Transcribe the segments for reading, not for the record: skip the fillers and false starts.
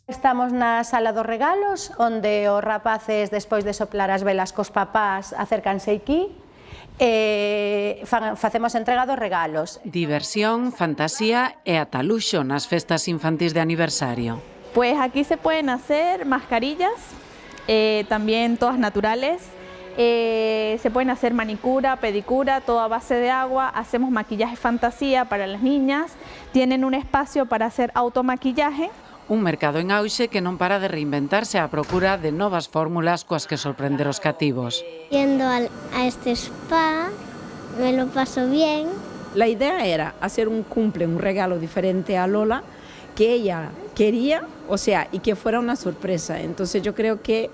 Estamos na sala dos regalos, onde os rapaces, despois de soplar as velas cos papás, acércanse aquí e facemos entrega dos regalos. Diversión, fantasía e ata luxo nas festas infantís de aniversario. Pues aquí se pueden hacer mascarillas, también todas naturales. Se pueden hacer manicura, pedicura, todo a base de agua. Hacemos maquillaje fantasía para las niñas. Tienen un espacio para hacer automaquillaje. Un mercado en auxe que non para de reinventarse á procura de novas fórmulas coas que sorprender os cativos. Yendo a este spa, me lo paso bien. La idea era hacer un regalo diferente a Lola, que ella quería, o sea, y que fuera una sorpresa. Entonces yo creo que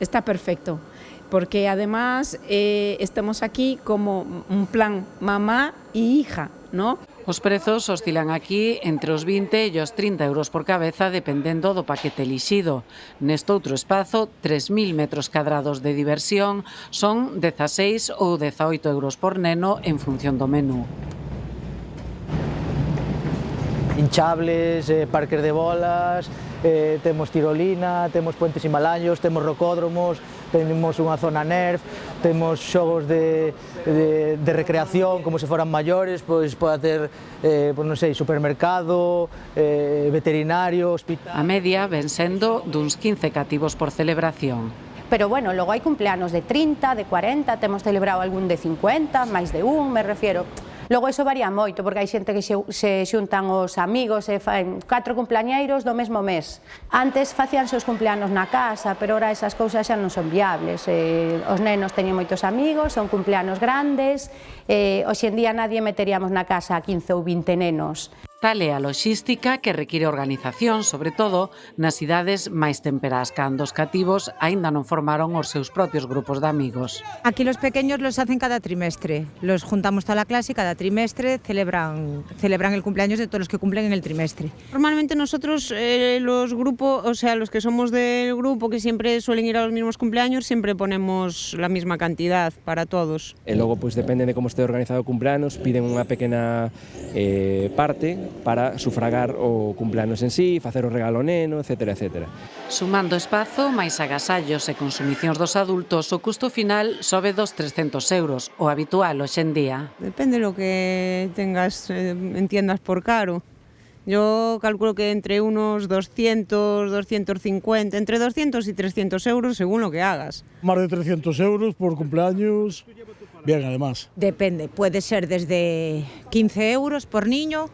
está perfecto, porque además estamos aquí como un plan mamá y hija, ¿no? Os prezos oscilan aquí entre os 20 e os 30 euros por cabeza dependendo do paquete elixido. Neste outro espazo, 3.000 metros cadrados de diversión son 16 ou 18 euros por neno en función do menú. Hinchables, parques de bolas, temos tirolina, temos puentes himalaños, temos rocódromos, temos unha zona Nerf, temos xogos de recreación como se foran maiores, pois pode ter, non sei, supermercado, veterinario, hospital. A media ven sendo duns 15 cativos por celebración. Pero bueno, logo hai cumpleanos de 30, de 40, temos celebrado algún de 50, máis de un, me refiero. Logo iso varía moito, porque hai xente que se xuntan os amigos e fan 4 cumpleañeiros do mesmo mes. Antes facíanse os cumpleanos na casa, pero ora esas cousas xa non son viables. Os nenos teñen moitos amigos, son cumpleanos grandes, hoxe en día nadie meteríamos na casa a 15 ou 20 nenos. Tal é a loxística que require organización, sobre todo nas idades máis temperadas, cando os cativos aínda non formaron os seus propios grupos de amigos. Aquí los pequeños los hacen cada trimestre, los juntamos toda la clase y cada trimestre celebran el cumpleaños de todos los que cumplen en el trimestre. Normalmente nosotros, los grupos, o sea, los que somos del grupo que siempre suelen ir a los mismos cumpleaños, siempre ponemos la misma cantidad para todos. E logo, pues, depende de como este organizado o cumpleanos, piden unha pequena parte para sufragar o cumpleanos en sí, facer o regalo ao neno, etcétera, etcétera. Sumando espazo, máis agasallos e consumicións dos adultos, o custo final sobe dos 300 euros, o habitual hoxe en día. Depende de lo que tengas en tiendas por caro. Yo calculo que entre unos 200, 250, entre 200 y 300 euros según lo que hagas. Más de 300 euros por cumpleaños, bien además. Depende, puede ser desde 15 euros por niño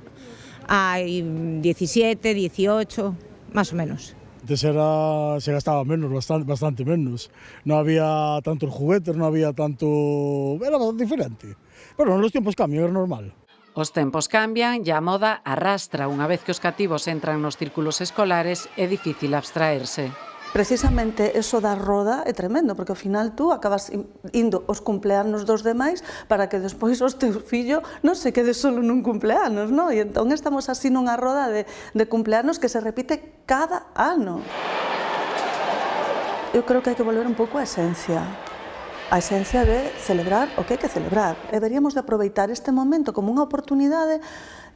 a 17, 18, más o menos. Antes se gastaba menos, bastante menos. No había tantos juguetes, no había tanto... Era bastante diferente. Pero los tiempos cambian, es normal. Os tempos cambian e a moda arrastra. Unha vez que os cativos entran nos círculos escolares, é difícil abstraerse. Precisamente eso da roda é tremendo, porque ao final tú acabas indo os cumpleanos dos demais para que despois os teus fillos non se quede solo nun cumpleanos, non? E entón estamos así nunha roda de cumpleanos que se repite cada ano. Eu creo que hai que volver un pouco á esencia. A esencia de celebrar o que hai que celebrar. E deberíamos de aproveitar este momento como unha oportunidade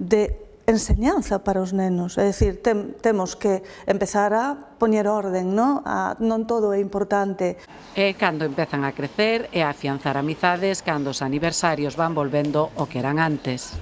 de enseñanza para os nenos, é dicir, temos que empezar a poñer orden, non todo é importante. E cando empezan a crecer e a afianzar amizades, cando os aniversarios van volvendo o que eran antes.